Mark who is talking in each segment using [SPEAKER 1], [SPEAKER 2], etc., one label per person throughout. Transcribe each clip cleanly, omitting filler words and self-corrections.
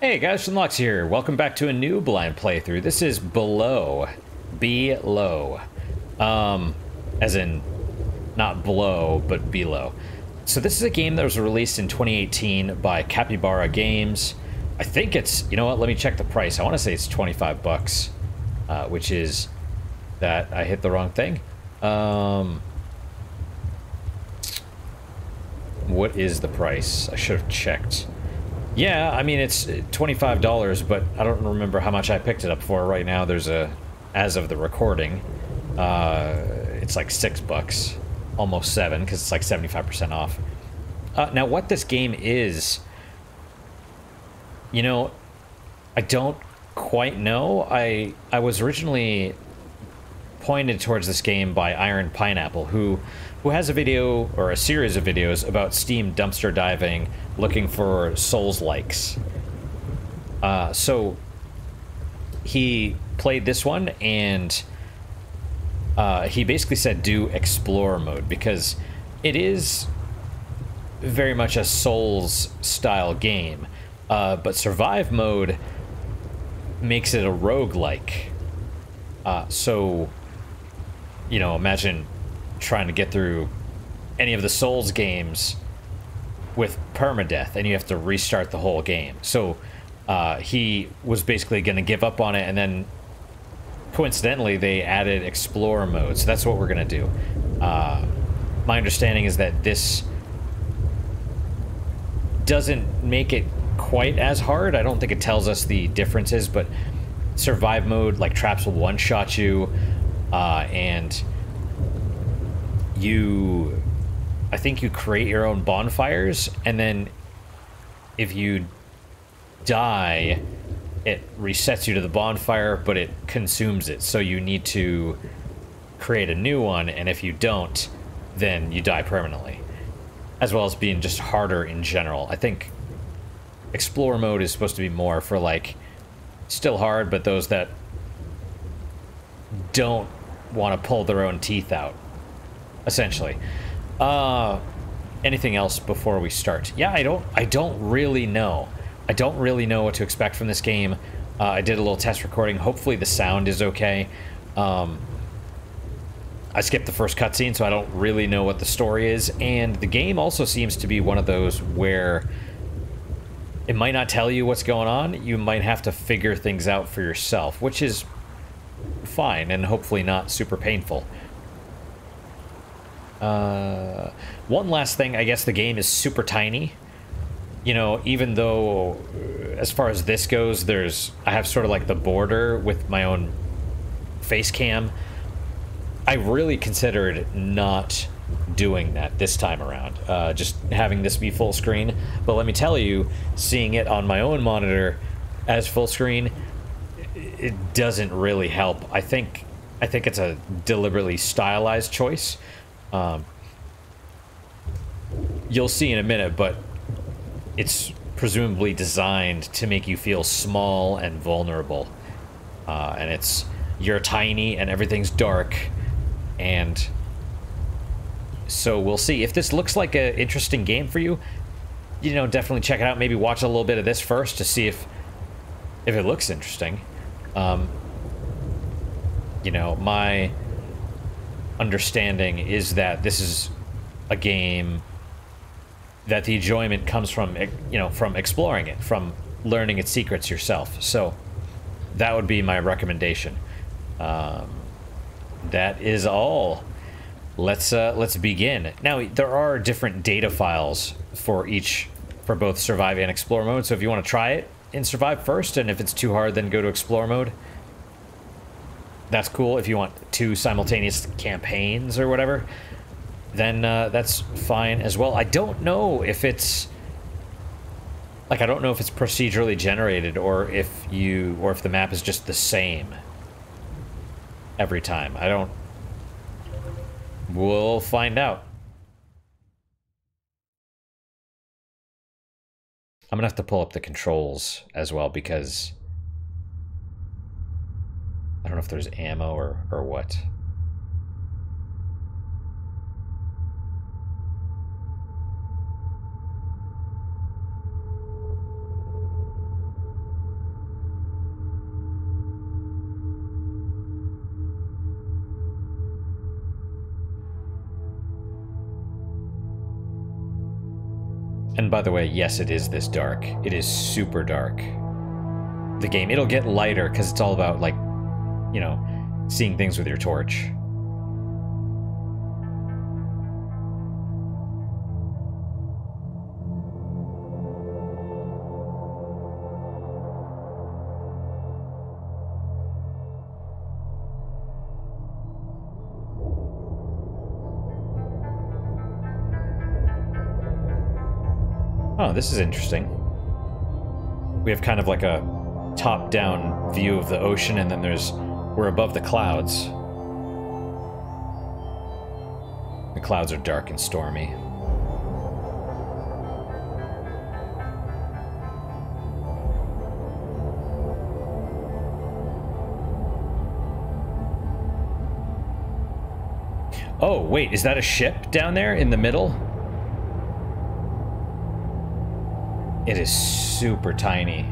[SPEAKER 1] Hey guys, Shinlocks here. Welcome back to a new blind playthrough. This is Below. Below. As in, not blow, but below. So this is a game that was released in 2018 by Capybara Games. I think it's, you know what, let me check the price. I want to say it's 25 bucks, which is that I hit the wrong thing. What is the price? I should have checked. Yeah, I mean, it's $25, but I don't remember how much I picked it up for. Right now, there's a, as of the recording, it's like $6, almost 7, because it's like 75% off. Now, what this game is, you know, I don't quite know. I was originally pointed towards this game by Iron Pineapple, who has a video, or a series of videos, about Steam dumpster diving, looking for Souls-likes. So he played this one, and he basically said do Explorer mode, because it is very much a Souls-style game, but Survive mode makes it a roguelike. So, you know, imagine trying to get through any of the Souls games with permadeath, and you have to restart the whole game. So he was basically going to give up on it, and then coincidentally they added Explorer mode, so that's what we're going to do. My understanding is that this doesn't make it quite as hard. I don't think it tells us the differences, but Survive mode, like, traps will one-shot you, and I think you create your own bonfires, and then if you die, it resets you to the bonfire, but it consumes it, so you need to create a new one, and if you don't, then you die permanently. As well as being just harder in general. I think Explorer mode is supposed to be more for, like, still hard, but those that don't want to pull their own teeth out, essentially. Anything else before we start? Yeah, I don't really know. I don't really know what to expect from this game. I did a little test recording. Hopefully the sound is okay. I skipped the first cutscene, so I don't really know what the story is. And the game also seems to be one of those where it might not tell you what's going on. You might have to figure things out for yourself, which is fine and hopefully not super painful. One last thing, I guess the game is super tiny. You know, even though, as far as this goes, I have sort of like the border with my own face cam. I really considered not doing that this time around, just having this be full screen. But let me tell you, seeing it on my own monitor as full screen, it doesn't really help. I think it's a deliberately stylized choice. You'll see in a minute, but it's presumably designed to make you feel small and vulnerable. And you're tiny and everything's dark, and so we'll see. If this looks like an interesting game for you, you know, definitely check it out. Maybe watch a little bit of this first to see if it looks interesting. You know, my understanding is that this is a game that the enjoyment comes from, you know, from exploring it, from learning its secrets yourself. So that would be my recommendation. That is all. Let's begin. Now, there are different data files for both Survive and Explore mode, so if you want to try it in Survive first, and if it's too hard, then go to Explore mode. That's cool. If you want 2 simultaneous campaigns or whatever, then that's fine as well. I don't know if it's, like, I don't know if it's procedurally generated, or if the map is just the same every time. We'll find out. I'm gonna have to pull up the controls as well, because I don't know if there's ammo or what. And by the way, yes, it is this dark. It is super dark. The game, it'll get lighter because it's all about, like, you know, seeing things with your torch. Oh, this is interesting. We have kind of like a top-down view of the ocean, and then we're above the clouds. The clouds are dark and stormy. Oh, wait, is that a ship down there in the middle? It is super tiny.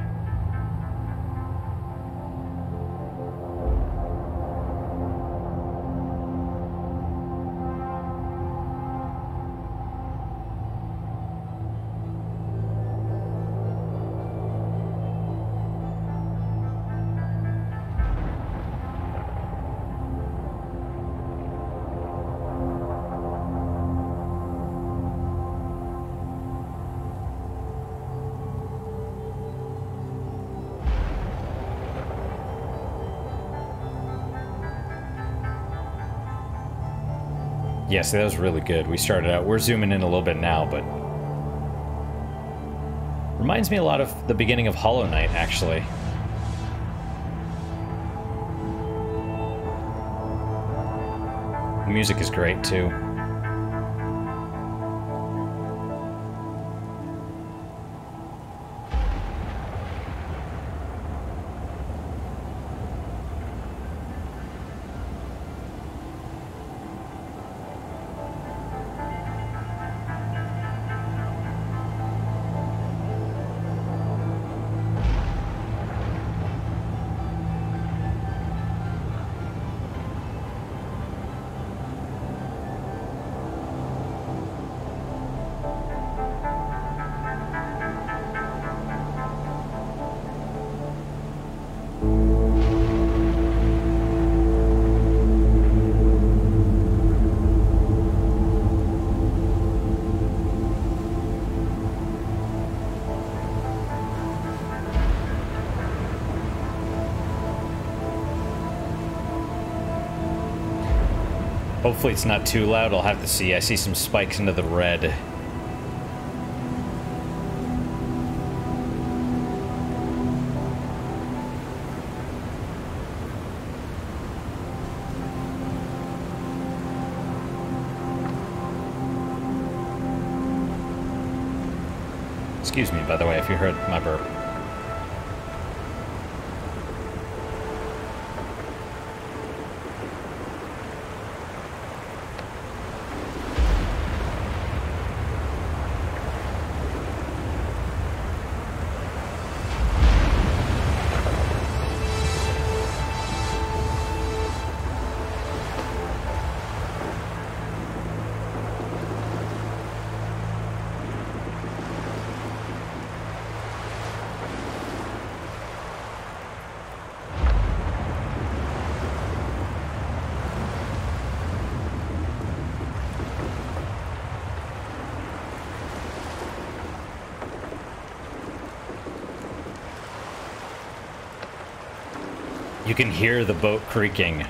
[SPEAKER 1] Yes, that was really good. We started out, we're zooming in a little bit now, but reminds me a lot of the beginning of Hollow Knight, actually. The music is great, too. Hopefully it's not too loud. I'll have to see. I see some spikes into the red. Excuse me, by the way, if you heard my burp. You can hear the boat creaking.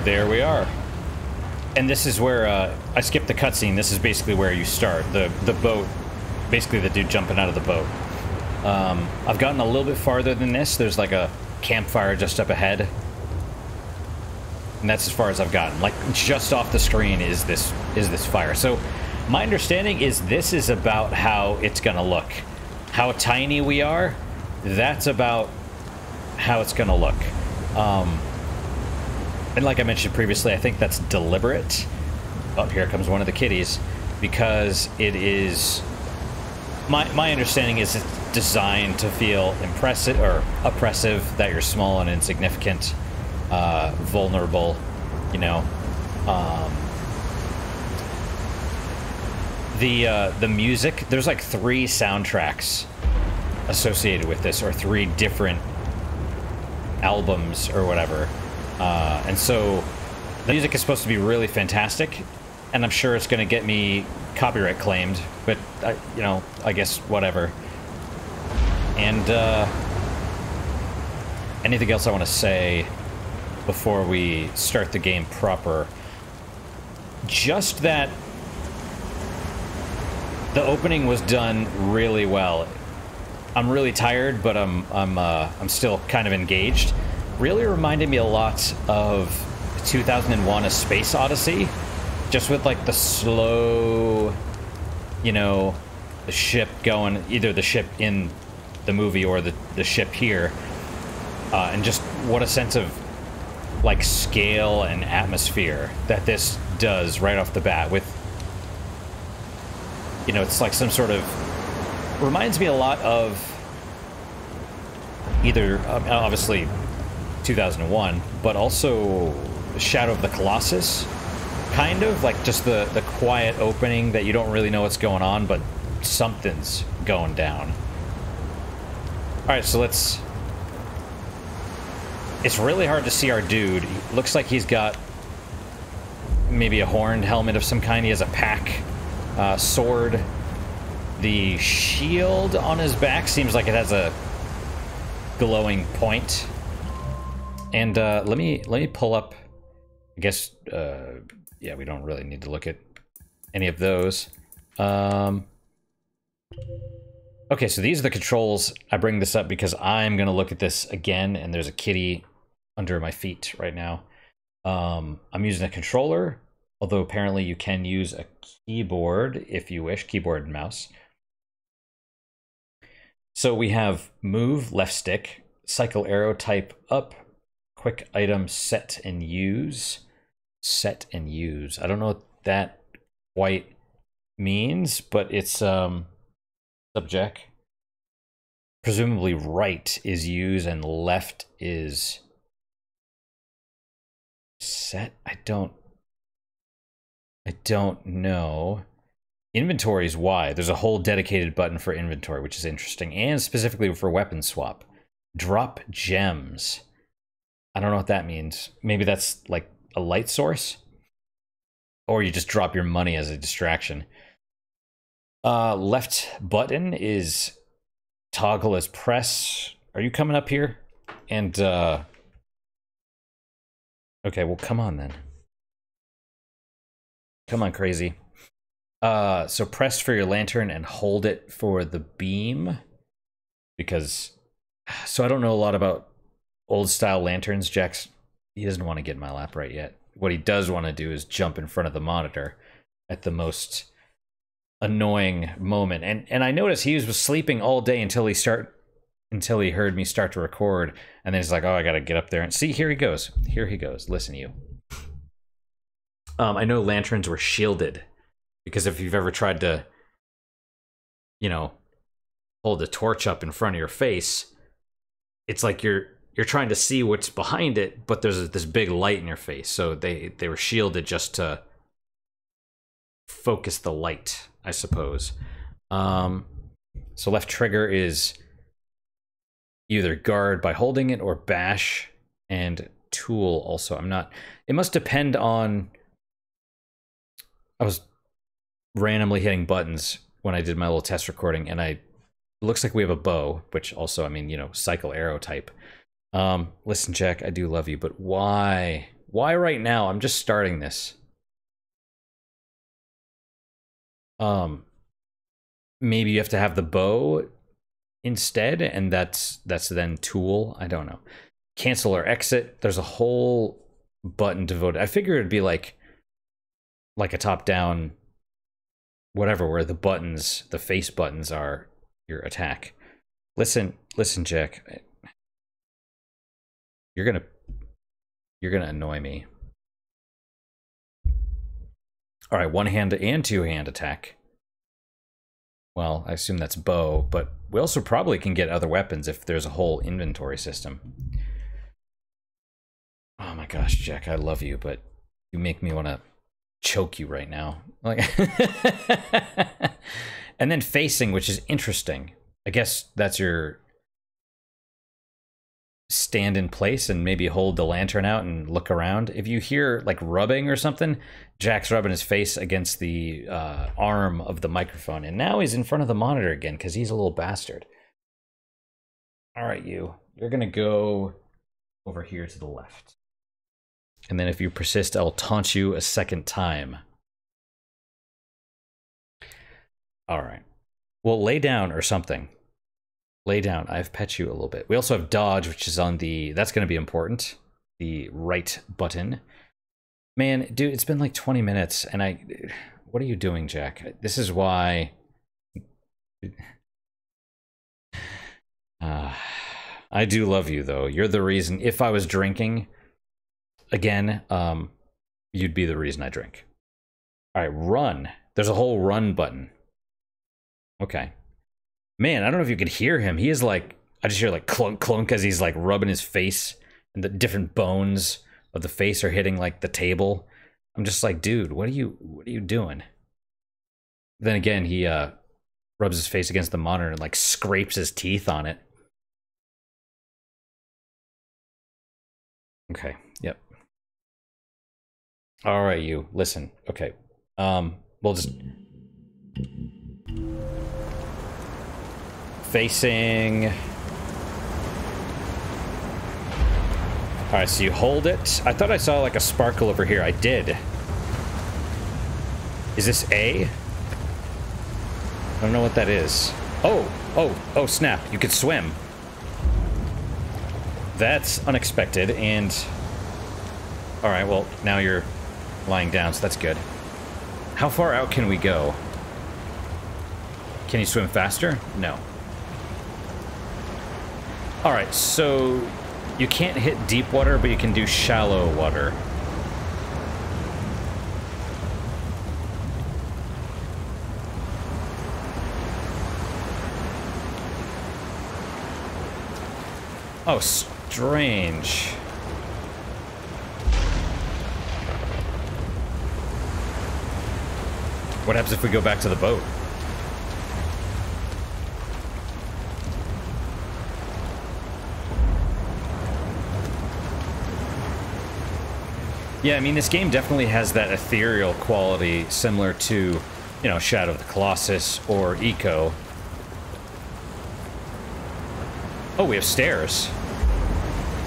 [SPEAKER 1] There we are. And this is where, I skipped the cutscene. This is basically where you start. The boat, basically the dude jumping out of the boat. I've gotten a little bit farther than this. There's like a campfire just up ahead. And that's as far as I've gotten. Like, just off the screen is this fire. So my understanding is this is about how it's gonna look. How tiny we are, that's about how it's gonna look. And like I mentioned previously, I think that's deliberate. Oh, here comes one of the kitties. Because it is... My understanding is it's designed to feel impressive or oppressive, that you're small and insignificant, vulnerable, you know. The music, there's like 3 soundtracks associated with this, or 3 different albums or whatever. And so the music is supposed to be really fantastic, and I'm sure it's going to get me copyright claimed, but you know, I guess whatever. And anything else I want to say before we start the game proper? Just that the opening was done really well. I'm really tired, but I'm still kind of engaged. Really reminded me a lot of 2001: A Space Odyssey, just with like the slow, you know, the ship going, either the ship in the movie or the ship here, and just what a sense of like scale and atmosphere that this does right off the bat. With, you know, it's like some sort of, reminds me a lot of either obviously 2001, but also Shadow of the Colossus, kind of like just the quiet opening that you don't really know what's going on, but something's going down. All right, so let's... It's really hard to see our dude. He looks like he's got maybe a horned helmet of some kind. He has a pack sword. The shield on his back seems like it has a glowing point. And let me pull up, I guess, yeah, we don't really need to look at any of those. Okay, so these are the controls. I bring this up because I'm going to look at this again, and there's a kitty under my feet right now. I'm using a controller, although apparently you can use a keyboard if you wish, keyboard and mouse. So we have move, left stick, cycle arrow, type up, quick item, set and use. Set and use. I don't know what that quite means, but it's subject. Presumably right is use and left is set. I don't know. Inventory is Y. There's a whole dedicated button for inventory, which is interesting, and specifically for weapon swap. Drop gems. I don't know what that means. Maybe that's like a light source, or you just drop your money as a distraction. Left button is toggle as press. Are you coming up here? And okay, well, come on then. Come on, crazy. So press for your lantern and hold it for the beam, because so I don't know a lot about old style lanterns. Jack's, he doesn't want to get in my lap right yet. What he does want to do is jump in front of the monitor at the most annoying moment. And I noticed he was sleeping all day until he heard me start to record, and then he's like, oh, I gotta get up there and see. Here he goes. Here he goes. Listen to you. I know lanterns were shielded, because if you've ever tried to, you know, hold a torch up in front of your face, it's like you're trying to see what's behind it, but there's this big light in your face. So they were shielded just to focus the light, I suppose. So left trigger is either guard by holding it or bash, and tool also. I'm not... It must depend on... I was randomly hitting buttons when I did my little test recording, and it looks like we have a bow, which also, I mean, you know, cycle arrow type. Listen, Jack, I do love you, but why? Why right now? I'm just starting this. Maybe you have to have the bow instead, and that's then tool. I don't know. cancel or exit. There's a whole button devoted. I figure it'd be like a top-down whatever, where the buttons, the face buttons, are your attack. Listen, Jack. You're gonna annoy me. All right, one-hand and two-hand attack. Well, I assume that's bow, but we also probably can get other weapons if there's a whole inventory system. Oh my gosh, Jack, I love you, but you make me want to choke you right now. Like, and then facing, which is interesting. I guess that's your stand in place and maybe hold the lantern out and look around. If you hear like rubbing or something, Jack's rubbing his face against the arm of the microphone, and now he's in front of the monitor again because he's a little bastard. All right, you're gonna go over here to the left, and then if you persist, I'll taunt you a second time. All right, well, lay down or something. Lay down. I've pet you a little bit. We also have dodge, which is on the... That's going to be important. The right button. Man, dude, it's been like 20 minutes, and I... What are you doing, Jack? This is why... I do love you, though. You're the reason... If I was drinking, again, you'd be the reason I drink. All right, run. There's a whole run button. Okay. Man, I don't know if you could hear him. He is like, I just hear like clunk clunk as he's like rubbing his face, and the different bones of the face are hitting like the table. I'm just like, dude, what are you doing? Then again, he rubs his face against the monitor and like scrapes his teeth on it. Okay, yep. All right, you listen. Okay, we'll just. Facing. All right, so you hold it. I thought I saw like a sparkle over here. I did. Is this A? I don't know what that is. Oh, snap. You could swim. That's unexpected, and... All right, well, now you're lying down, so that's good. How far out can we go? Can you swim faster? No. All right, so you can't hit deep water, but you can do shallow water. Oh, strange. What happens if we go back to the boat? Yeah, I mean, this game definitely has that ethereal quality similar to, you know, Shadow of the Colossus or Eco. Oh, we have stairs.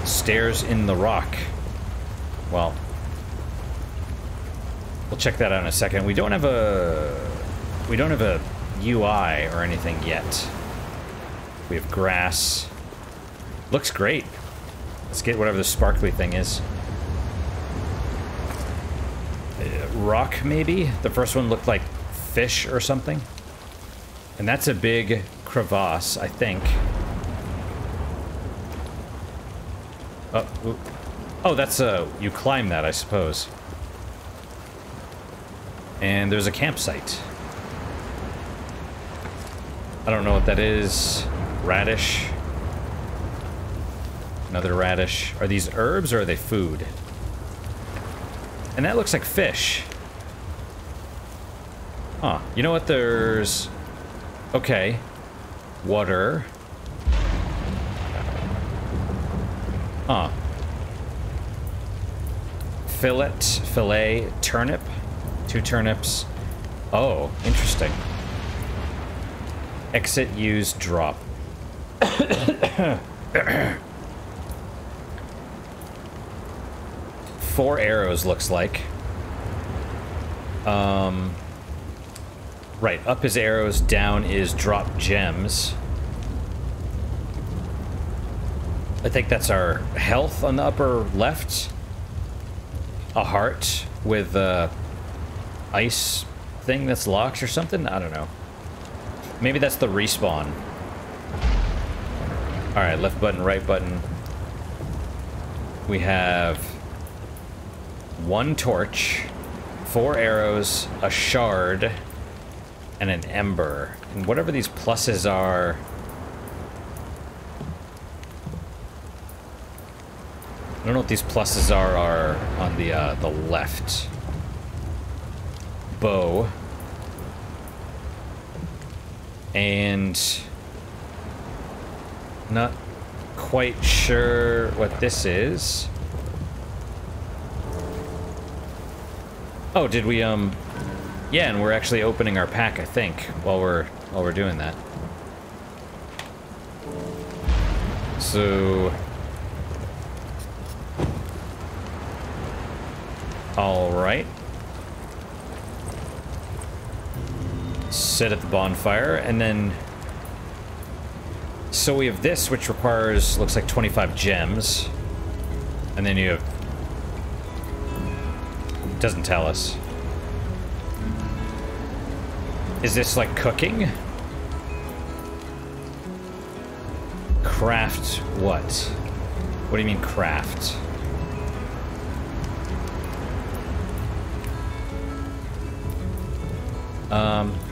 [SPEAKER 1] Stairs in the rock. Well, we'll check that out in a second. We don't have a UI or anything yet. We have grass. Looks great. Let's get whatever the sparkly thing is. Rock, maybe? The first one looked like fish or something. And that's a big crevasse, I think. Oh, that's you climb that, I suppose. And there's a campsite. I don't know what that is. Radish. Another radish. Are these herbs or are they food? And that looks like fish. Huh. You know what? There's... Okay. Water. Huh. Fillet, turnip. 2 turnips. Oh, interesting. Exit, use, drop. 4 arrows, looks like. Right, up is arrows, down is drop gems. I think that's our health on the upper left. A heart with a ice thing that's locked or something? I don't know. Maybe that's the respawn. Alright, left button, right button. We have 1 torch, 4 arrows, a shard, and an ember. And whatever these pluses are... I don't know what these pluses are on the left. Bow. And... not quite sure what this is. Oh, did we, yeah, and we're actually opening our pack, I think, while we're doing that. So... alright. Sit at the bonfire, and then... so we have this, which requires, looks like 25 gems. And then you have... it doesn't tell us. Is this like cooking? Craft what? What do you mean craft?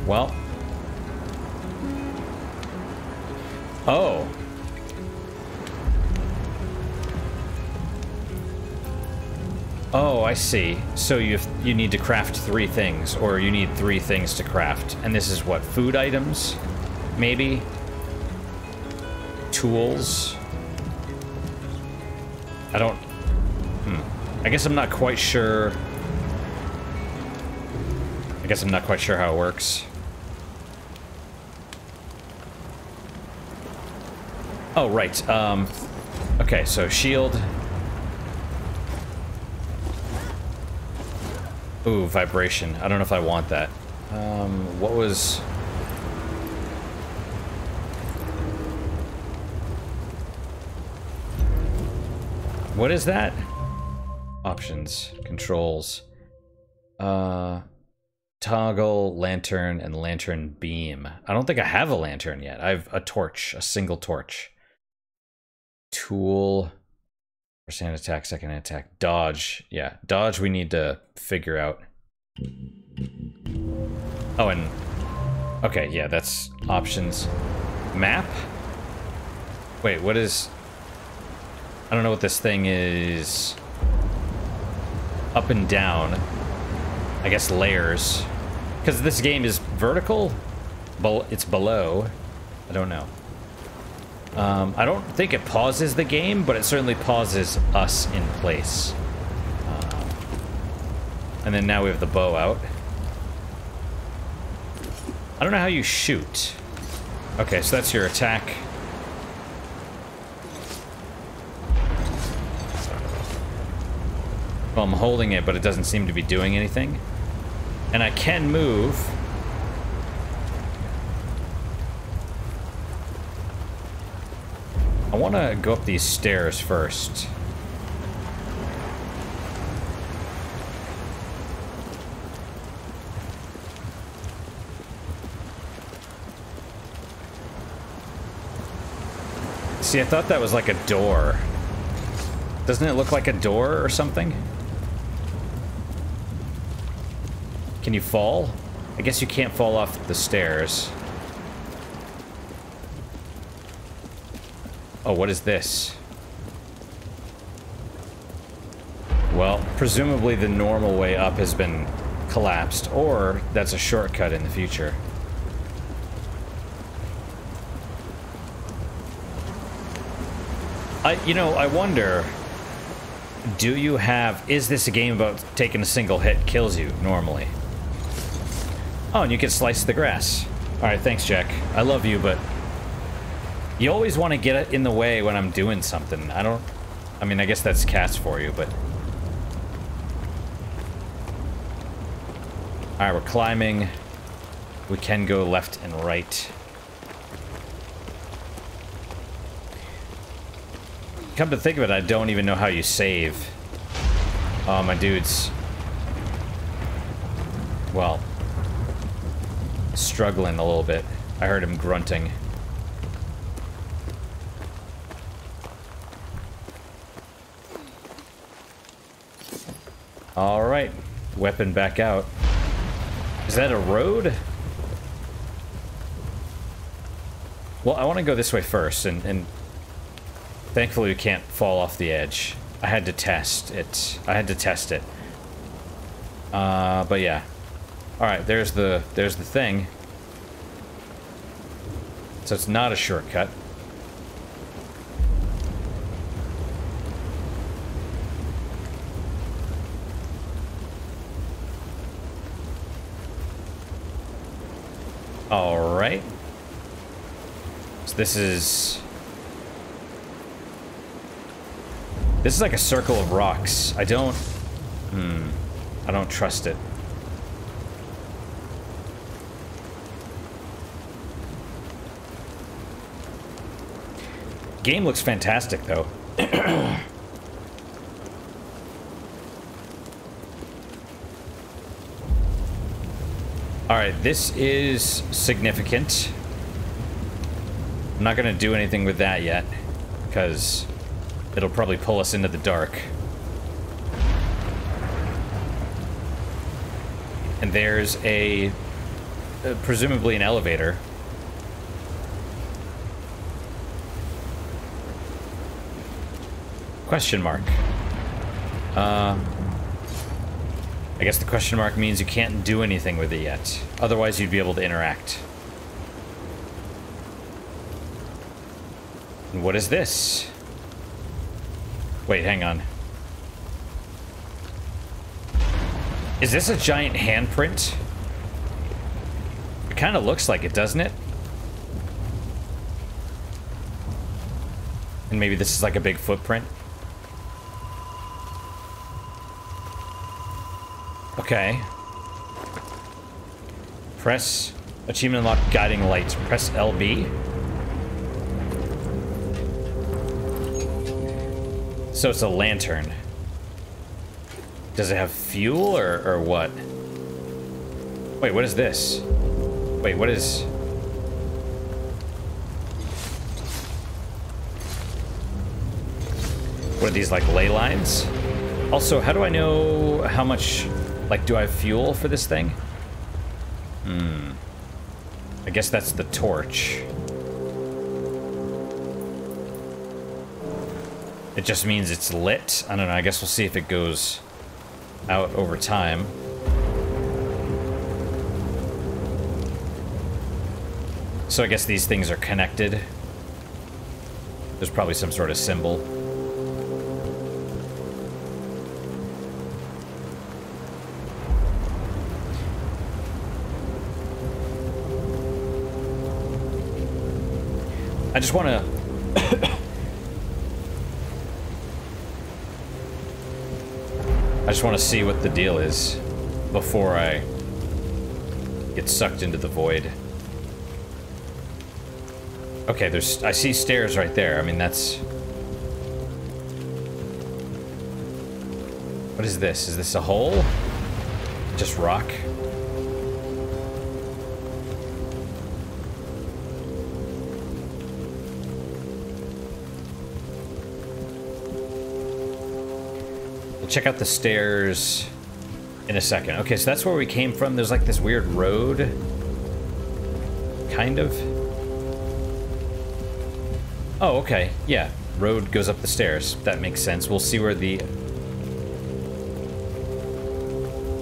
[SPEAKER 1] Well. Oh. Oh, I see. So you need to craft 3 things, or you need 3 things to craft. And this is what? Food items? Maybe? Tools? I don't... I guess I'm not quite sure... I guess I'm not quite sure how it works. Oh, right. Okay, so shield. Ooh, vibration. I don't know if I want that. What was... what is that? Options. Controls. Toggle, lantern, and lantern beam. I don't think I have a lantern yet. I have a torch. A single torch. Tool. First hand attack, second hand attack. Dodge. Yeah, dodge we need to figure out. Oh, and... okay, yeah, that's options. Map? Wait, what is... I don't know what this thing is. Up and down. I guess layers. Because this game is vertical? It's below. I don't know. I don't think it pauses the game, but it certainly pauses us in place. And then now we have the bow out. I don't know how you shoot. Okay, so that's your attack. Well, I'm holding it, but it doesn't seem to be doing anything. And I can move. I want to go up these stairs first. See, I thought that was like a door. Doesn't it look like a door or something? Can you fall? I guess you can't fall off the stairs. Oh, what is this? Well, presumably the normal way up has been collapsed, or that's a shortcut in the future. I wonder, do you have... is this a game about taking a single hit kills you, normally? Oh, and you can slice the grass. Alright, thanks, Jack. I love you, but... you always want to get in the way when I'm doing something. I mean, I guess that's cats for you, but... alright, we're climbing. We can go left and right. Come to think of it, I don't even know how you save. Oh, my dude's... well... struggling a little bit. I heard him grunting. Alright. Weapon back out. Is that a road? Well, I want to go this way first, and thankfully we can't fall off the edge. I had to test it. But yeah. Alright, there's the thing. So it's not a shortcut. Alright. So this is like a circle of rocks. I don't trust it. Game looks fantastic, though. Alright, this is significant. I'm not going to do anything with that yet, because it'll probably pull us into the dark. And there's presumably an elevator. Question mark. I guess the question mark means you can't do anything with it yet. Otherwise, you'd be able to interact. And what is this? Wait, hang on. Is this a giant handprint? It kind of looks like it, doesn't it? And maybe this is like a big footprint. Okay. Press achievement unlock guiding lights. Press LB. So it's a lantern. Does it have fuel or what? Wait, what is this? Wait, what is... what are these, like, ley lines? Also, how do I know how much... like, do I have fuel for this thing? I guess that's the torch. It just means it's lit. I don't know, I guess we'll see if it goes out over time. So I guess these things are connected. There's probably some sort of symbol. I just want to... I just want to see what the deal is before I get sucked into the void. Okay, I see stairs right there. I mean, that's... what is this? Is this a hole? Just rock? Check out the stairs in a second. Okay, so that's where we came from. There's like this weird road. Kind of. Oh, okay. Yeah. Road goes up the stairs. That makes sense. We'll see where the...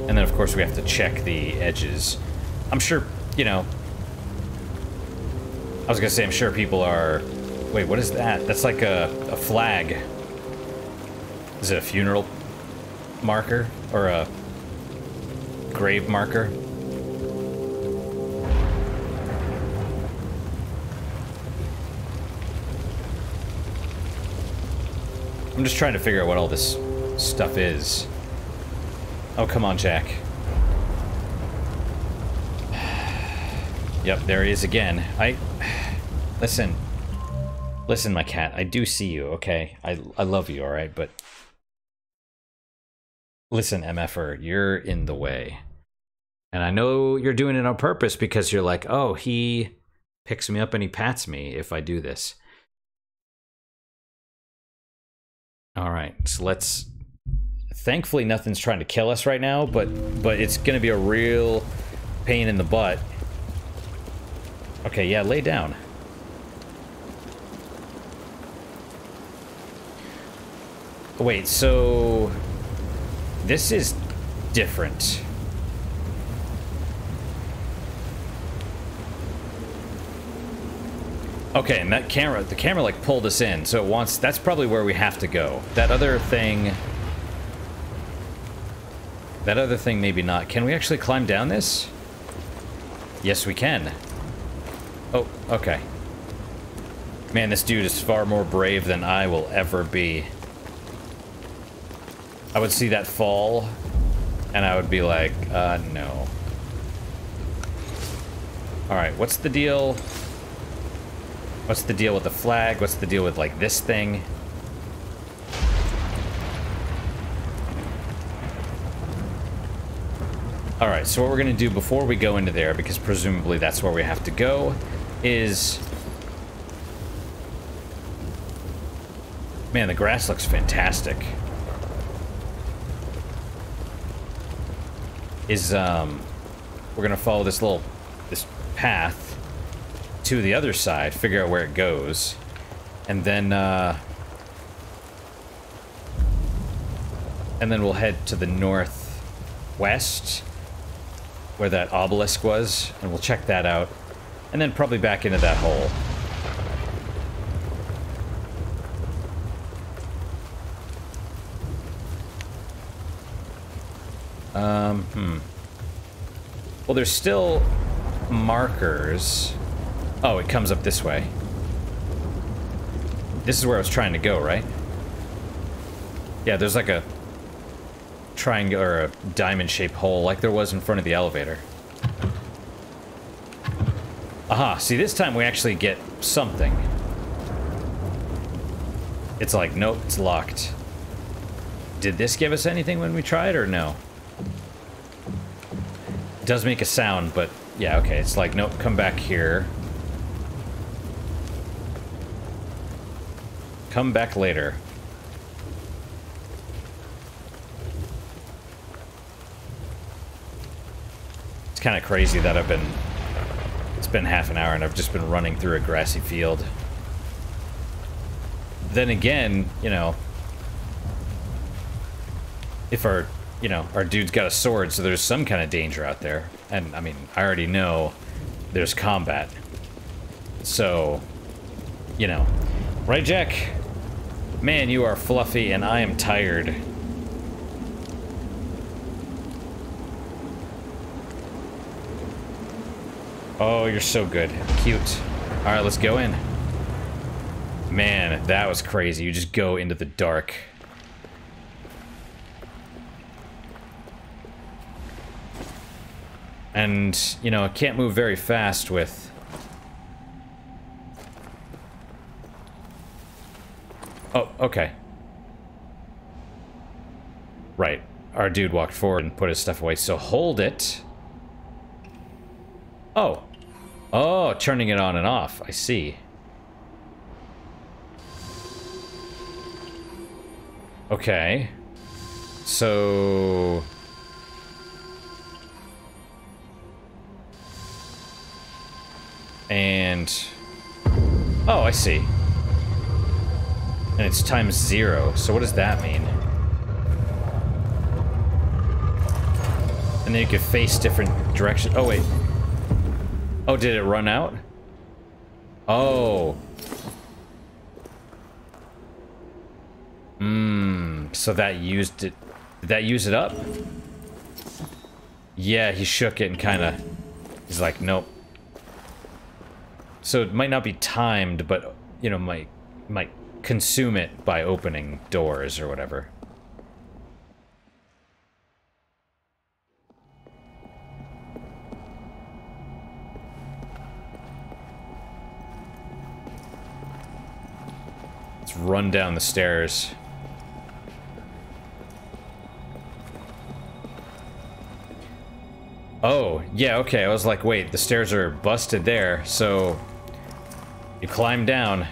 [SPEAKER 1] and then, of course, we have to check the edges. I'm sure, you know... I was gonna say, I'm sure people are... wait, what is that? That's like a flag. Is it a funeral marker or a grave marker? I'm just trying to figure out what all this stuff is. Oh, come on, Jack. Yep, there he is again. Listen. Listen, my cat, I do see you, okay? I love you, alright? But listen, MFer, you're in the way. And I know you're doing it on purpose because you're like, oh, he picks me up and he pats me if I do this. Alright, so let's... Thankfully, nothing's trying to kill us right now, but it's gonna be a real pain in the butt. Okay, yeah, lay down. Wait, so... This is different. Okay, and that camera, the camera like pulled us in, so it wants, that's probably where we have to go. That other thing maybe not. Can we actually climb down this? Yes, we can. Oh, okay. Man, this dude is far more brave than I will ever be. I would see that fall, and I would be like, no. Alright, what's the deal? What's the deal with the flag? What's the deal with, like, this thing? Alright, so what we're gonna do before we go into there, because presumably that's where we have to go, is... Man, the grass looks fantastic. We're gonna follow this path to the other side, figure out where it goes, and then we'll head to the northwest, where that obelisk was, and we'll check that out, and then probably back into that hole. Well, there's still markers. Oh, it comes up this way. This is where I was trying to go, right? Yeah, there's like a triangle or a diamond-shaped hole like there was in front of the elevator. Aha, see, this time we actually get something. It's like, nope, it's locked. Did this give us anything when we tried, or no? It does make a sound, but yeah, okay, it's like, nope, come back here. Come back later. It's kind of crazy that it's been half an hour and I've just been running through a grassy field. Then again, you know, if our dude's got a sword, so there's some kind of danger out there. And, I mean, I already know there's combat. So, you know. Right, Jack? Man, you are fluffy, and I am tired. Oh, you're so good. Cute. Alright, let's go in. Man, that was crazy. You just go into the dark. And, you know, I can't move very fast with... Oh, okay. Right. Our dude walked forward and put his stuff away, so hold it. Oh. Oh, turning it on and off. I see. Okay. So... And... Oh, I see. And it's times 0, so what does that mean? And then you could face different directions. Oh, wait. Oh, did it run out? Oh. So that used it. Did that use it up? Yeah, he shook it and kind of... He's like, nope. So it might not be timed, but, you know, might consume it by opening doors or whatever. Let's run down the stairs. Oh, yeah, okay. I was like, wait, the stairs are busted there, so you climb down.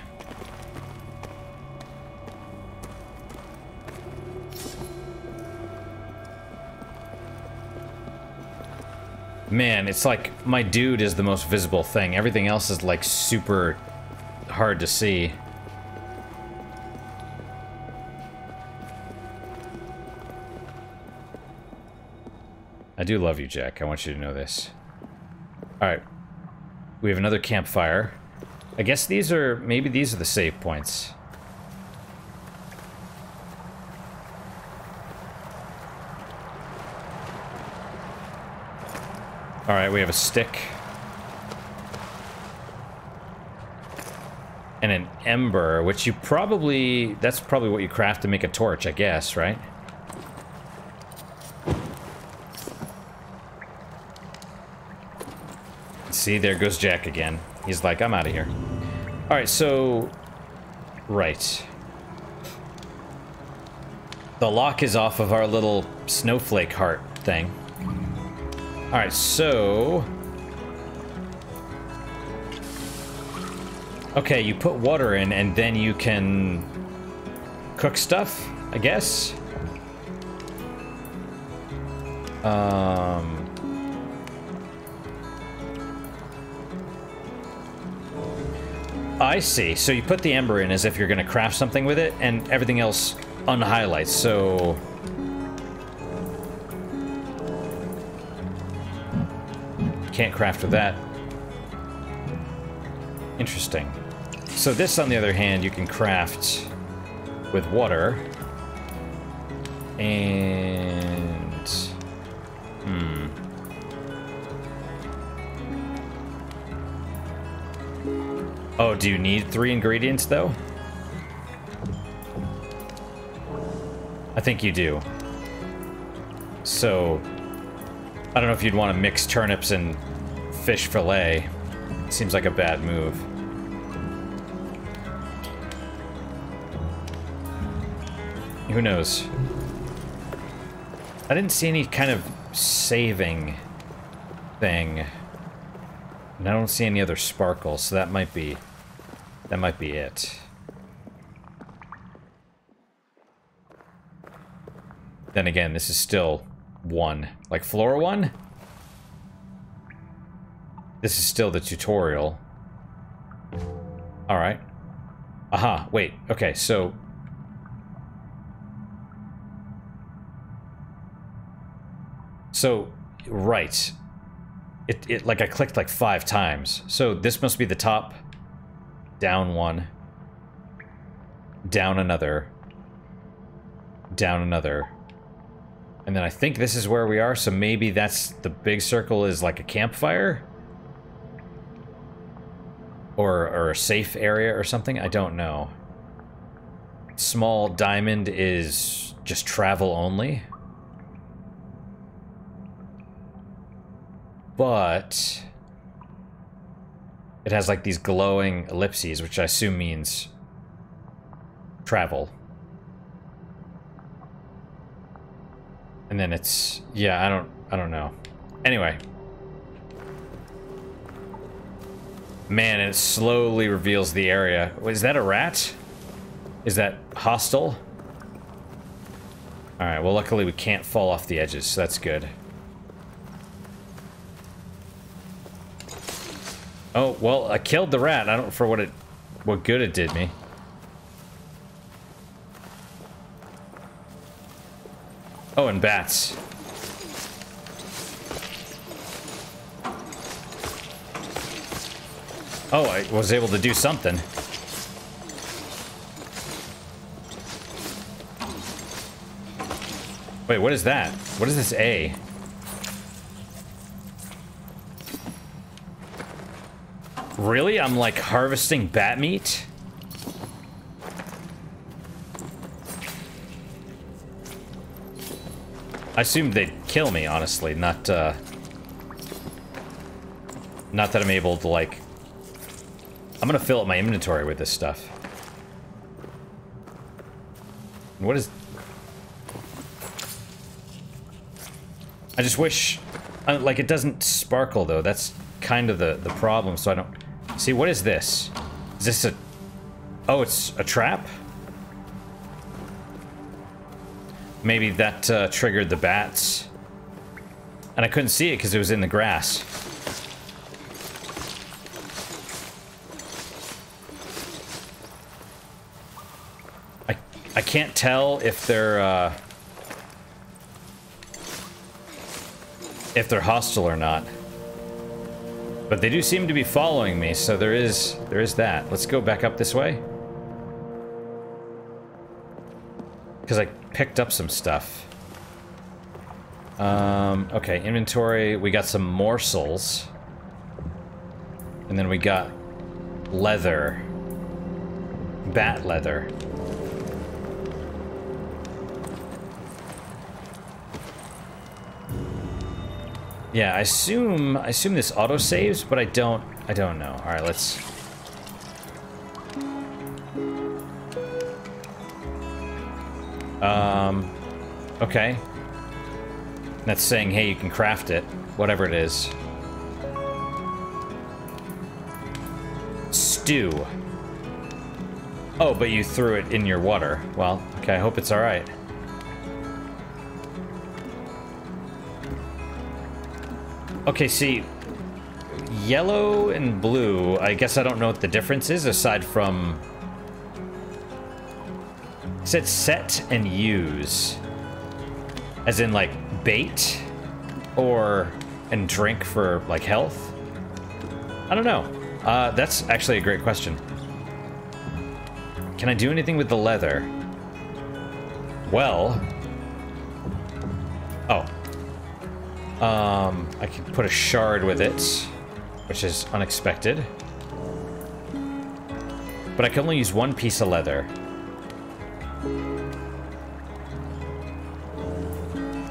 [SPEAKER 1] Man, it's like my dude is the most visible thing. Everything else is like super hard to see. I do love you, Jack. I want you to know this. Alright. We have another campfire. I guess these are... maybe these are the save points. Alright, we have a stick. And an ember, which you probably... that's probably what you craft to make a torch, I guess, right? See, there goes Jack again. He's like, I'm out of here. Alright, so... right. The lock is off of our little snowflake heart thing. Alright, so... okay, you put water in and then you can... cook stuff, I guess? I see. So you put the ember in as if you're going to craft something with it, and everything else unhighlights, so... can't craft with that. Interesting. So this, on the other hand, you can craft with water. And... oh, do you need 3 ingredients, though? I think you do. So, I don't know if you'd want to mix turnips and fish fillet. Seems like a bad move. Who knows? I didn't see any kind of saving thing. And I don't see any other sparkles, so that might be it. Then again, this is still 1. Like floor 1? This is still the tutorial. Alright. Aha, wait, okay, so... so, right. It like I clicked like 5 times. So this must be the top. Down 1. Down another. Down another. And then I think this is where we are, so maybe that's the big circle is like a campfire? Or a safe area or something? I don't know. Small diamond is just travel only. But it has like these glowing ellipses, which I assume means travel. And then it's, yeah, I don't know. Anyway. Man, it slowly reveals the area. Is that a rat? Is that hostile? Alright, well luckily we can't fall off the edges, so that's good. Oh, well, I killed the rat. I don't know for what good it did me. Oh, and bats. Oh, I was able to do something. Wait, what is that? What is this A? Really? I'm like harvesting bat meat? I assumed they'd kill me, honestly, not that I'm able to, like... I'm gonna fill up my inventory with this stuff. What is... I just wish... like, it doesn't sparkle, though. That's kind of the problem, so I don't... See, what is this? Is this a... Oh, it's a trap? Maybe that triggered the bats. And I couldn't see it because it was in the grass. I can't tell if they're hostile or not. But they do seem to be following me, so there is that. Let's go back up this way. Because I picked up some stuff. Okay, inventory. We got some morsels. And then we got leather. Bat leather. Yeah, I assume this auto saves, but I don't know. All right, let's... Okay. That's saying, hey, you can craft it. Whatever it is. Stew. Oh, but you threw it in your water. Well, okay, I hope it's alright. Okay, see, yellow and blue, I guess I don't know what the difference is, aside from... It said set and use. As in, like, bait? Or... and drink for, like, health? I don't know. That's actually a great question. Can I do anything with the leather? Well... Oh. I can put a shard with it, which is unexpected. But I can only use one piece of leather.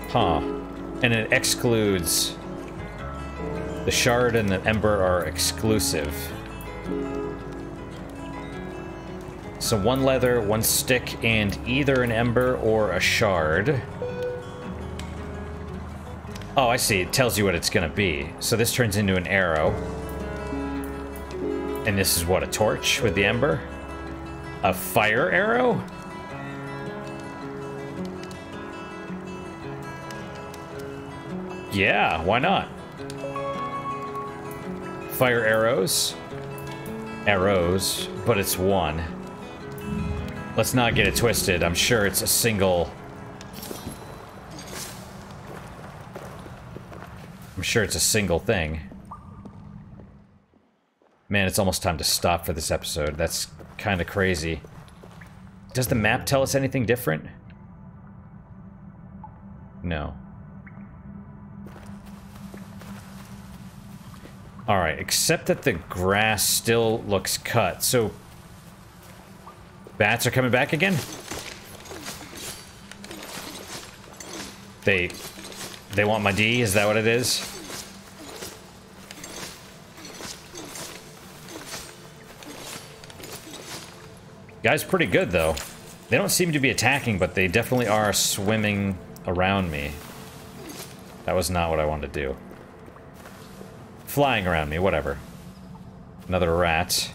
[SPEAKER 1] Huh. And it excludes... The shard and the ember are exclusive. So one leather, one stick, and either an ember or a shard. Oh, I see. It tells you what it's gonna be. So this turns into an arrow. And this is what, a torch with the ember? A fire arrow? Yeah, why not? Fire arrows. Arrows, but it's one. Let's not get it twisted. I'm sure it's a single... I'm sure it's a single thing. Man, it's almost time to stop for this episode. That's kind of crazy. Does the map tell us anything different? No. Alright, except that the grass still looks cut, so... Bats are coming back again? They want my D? Is that what it is? Guy's pretty good, though. They don't seem to be attacking, but they definitely are swimming around me. That was not what I wanted to do. Flying around me, whatever. Another rat.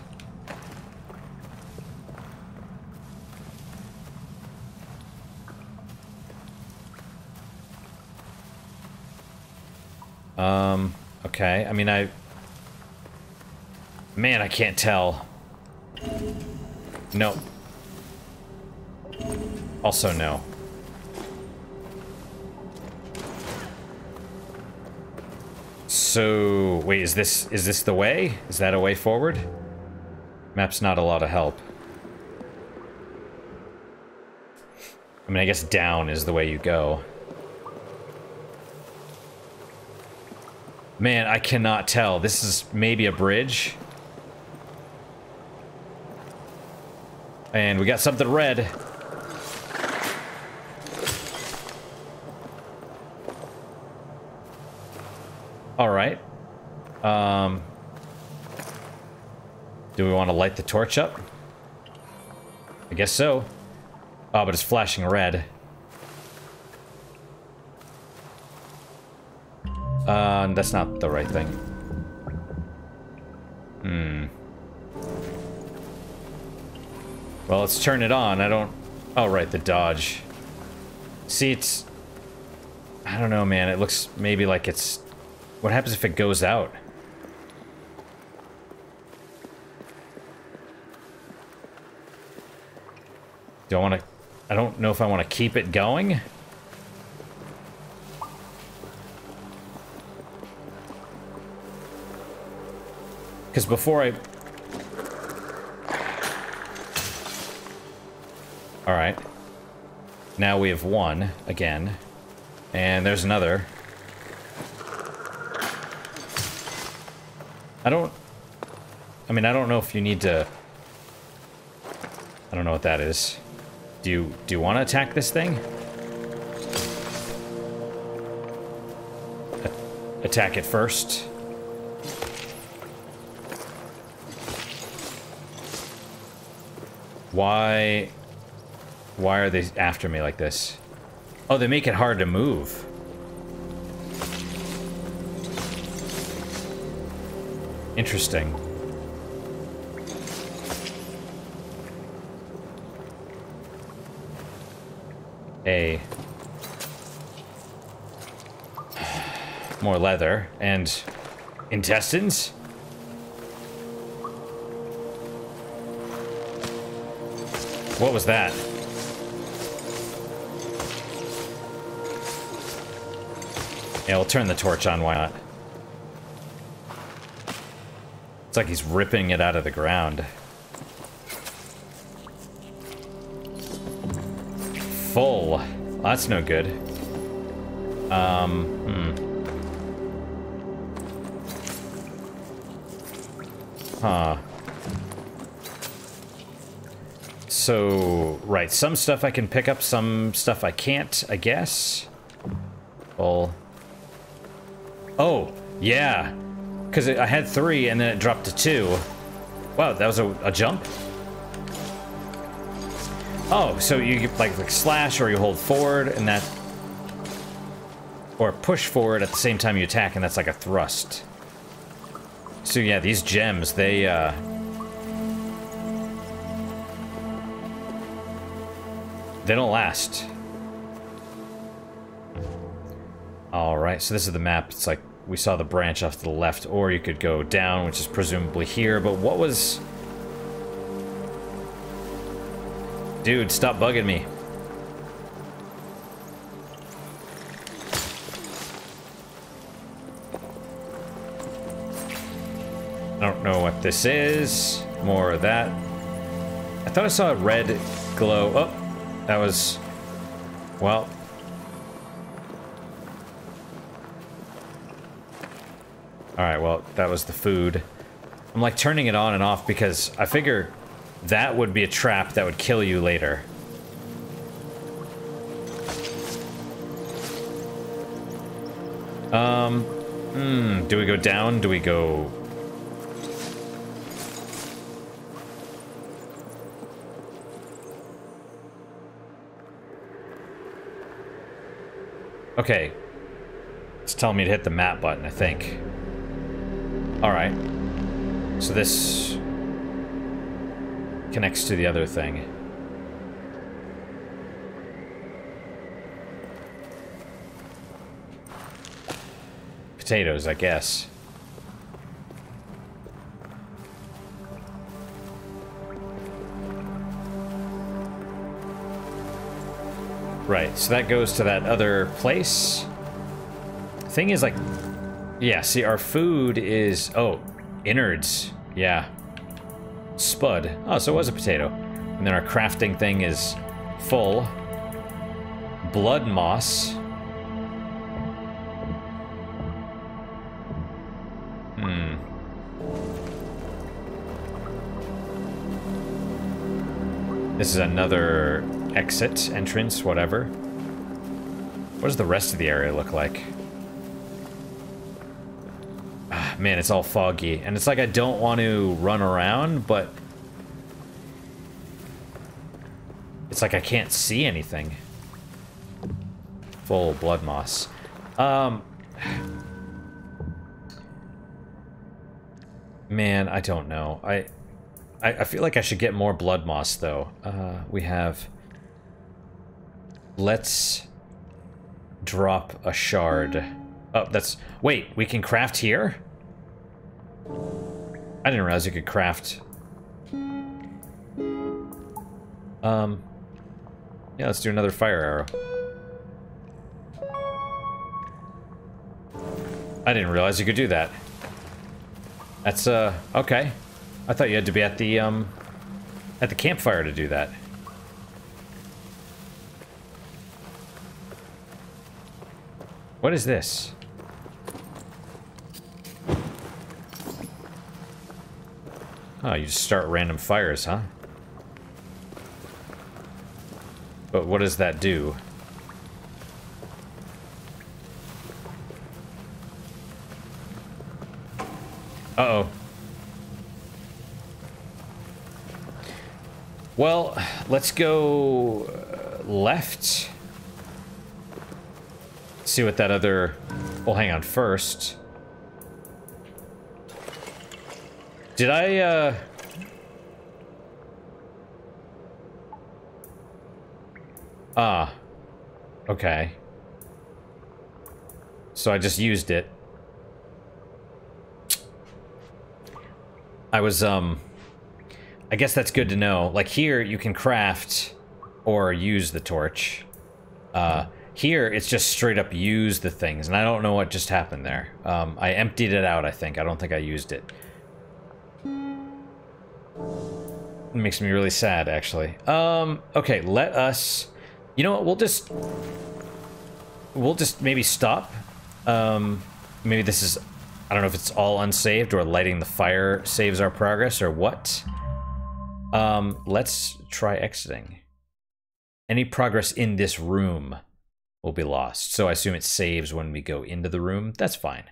[SPEAKER 1] Okay, I mean, Man, I can't tell. No. Also, no. So, wait, is this the way? Is that a way forward? Map's not a lot of help. I mean, I guess down is the way you go. Man, I cannot tell. This is maybe a bridge. And we got something red. Alright. Do we want to light the torch up? I guess so. Oh, but it's flashing red. That's not the right thing. Well, let's turn it on. I don't... Oh, right, the dodge. See, it's... I don't know, man. It looks maybe like it's... What happens if it goes out? Do I want to... I don't know if I want to keep it going. Because before I... Alright. Now we have one, again. And there's another. I don't know if you need to... I don't know what that is. Do you want to attack this thing? Attack it first. Why are they after me like this? Oh, they make it hard to move. Interesting. More leather and intestines. What was that? Yeah, we'll turn the torch on, why not? It's like he's ripping it out of the ground. Full. Well, that's no good. Huh. So, right, some stuff I can pick up, some stuff I can't, I guess. Well... Oh, yeah. Because I had 3 and then it dropped to 2. Wow, that was a jump? Oh, so you like slash or you hold forward and that... Or push forward at the same time you attack and that's like a thrust. So yeah, these gems, they don't last. Alright, so this is the map. It's like we saw the branch off to the left, or you could go down, which is presumably here, but what was... Dude, stop bugging me. I don't know what this is. More of that. I thought I saw a red glow. Oh, that was... Well... Alright, well, that was the food. I'm like turning it on and off because I figure that would be a trap that would kill you later. Do we go down? Do we go... Okay. It's telling me to hit the map button, I think. Alright. So this connects to the other thing. Potatoes, I guess. Right, so that goes to that other place. Thing is, like... Yeah, see, our food is... Oh, innards. Yeah. Spud. Oh, so it was a potato. And then our crafting thing is full. Blood moss. This is another exit, entrance, whatever. What does the rest of the area look like? Ah, man, it's all foggy. And it's like I don't want to run around, but... It's like I can't see anything. Full blood moss. Man, I don't know. I feel like I should get more blood moss, though. We have... Let's drop a shard. Oh, that's... Wait, we can craft here? I didn't realize you could craft... Yeah, let's do another fire arrow. I didn't realize you could do that. That's, okay. I thought you had to be at the campfire to do that. What is this? Oh, you just start random fires, huh? But what does that do? Uh-oh. Well, let's go left. See what that other... Well, hang on first. Did I, Ah. Okay. So I just used it. I was, I guess that's good to know. Like, here, you can craft or use the torch. Here, it's just straight up use the things, and I don't know what just happened there. I emptied it out, I think. I don't think I used it. It makes me really sad, actually. Okay, let us... You know what, we'll just maybe stop. Maybe this is... I don't know if it's all unsaved or lighting the fire saves our progress or what. Let's try exiting. Any progress in this room will be lost. So I assume it saves when we go into the room. That's fine.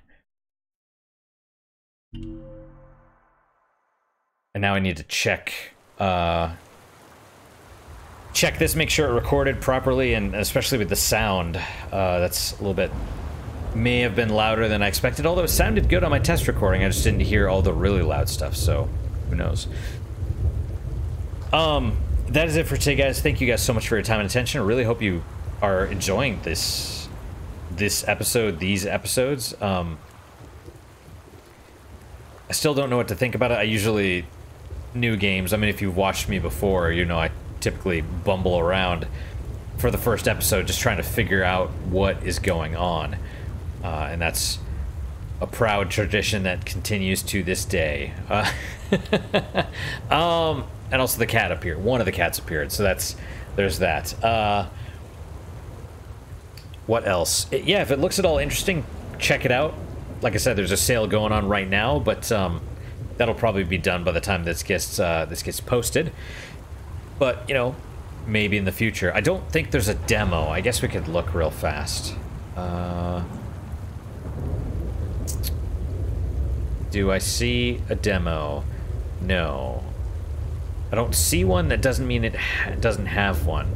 [SPEAKER 1] And now I need to check... check this, make sure it recorded properly, and especially with the sound. That's a little bit... May have been louder than I expected, although it sounded good on my test recording. I just didn't hear all the really loud stuff, so who knows. That is it for today, guys. Thank you guys so much for your time and attention. I really hope you are enjoying this episode, these episodes. I still don't know what to think about it. I usually... New games, I mean, if you've watched me before, you know I typically bumble around for the first episode just trying to figure out what is going on. And that's a proud tradition that continues to this day. And also the cat appeared. One of the cats appeared, so there's that. What else? Yeah, if it looks at all interesting, check it out. Like I said, there's a sale going on right now, but that'll probably be done by the time this gets posted. But, you know, maybe in the future. I don't think there's a demo. I guess we could look real fast. Do I see a demo? No. I don't see one. That doesn't mean it doesn't have one.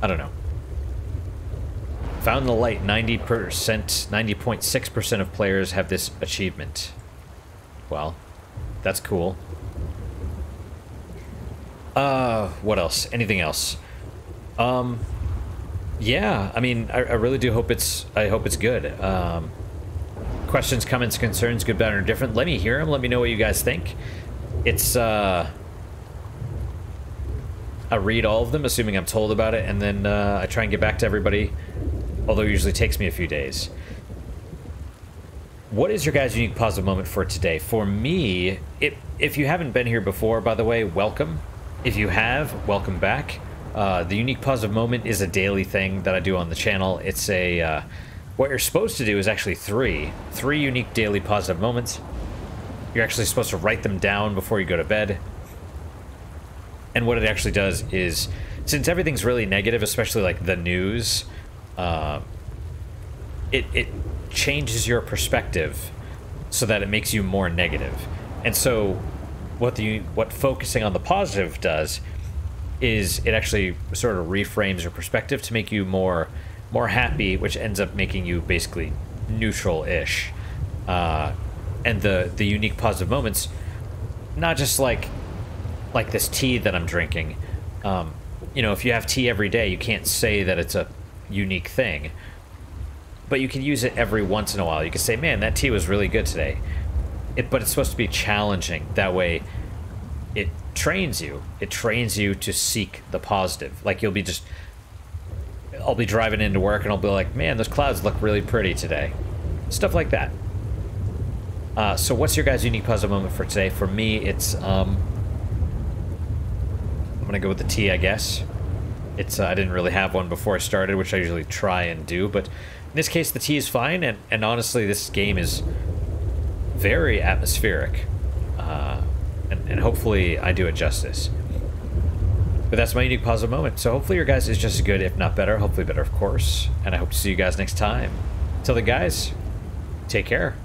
[SPEAKER 1] I don't know. Found the light. 90%, 90.6% of players have this achievement. Well, that's cool. What else? Anything else? Yeah, I mean, I really do hope I hope it's good. Questions, comments, concerns, good, bad, or different, let me hear them. Let me know what you guys think. It's, I read all of them, assuming I'm told about it, and then I try and get back to everybody, although it usually takes me a few days. What is your guys' unique positive moment for today? For me, if you haven't been here before, by the way, welcome. If you have, welcome back. The unique positive moment is a daily thing that I do on the channel. It's a, what you're supposed to do is actually three unique daily positive moments. You're actually supposed to write them down before you go to bed. And what it actually does is, since everything's really negative, especially like the news, it changes your perspective so that it makes you more negative. And so what focusing on the positive does is it actually sort of reframes your perspective to make you more happy, which ends up making you basically neutral-ish. And the unique positive moments, not just like this tea that I'm drinking. You know, if you have tea every day, you can't say that it's a unique thing. But you can use it every once in a while. You can say, man, that tea was really good today. But it's supposed to be challenging. That way, it trains you. It trains you to seek the positive. Like, you'll be just... I'll be driving into work and I'll be like, man, those clouds look really pretty today. Stuff like that. So what's your guys' unique positive moment for today? For me, it's... I'm gonna go with the tea, I guess. It's I didn't really have one before I started, which I usually try and do, but in this case, the tea is fine, and honestly, this game is very atmospheric, and hopefully I do it justice. But that's my unique positive moment, so hopefully your guys is just as good, if not better, hopefully better, of course, and I hope to see you guys next time. Till then, guys, take care.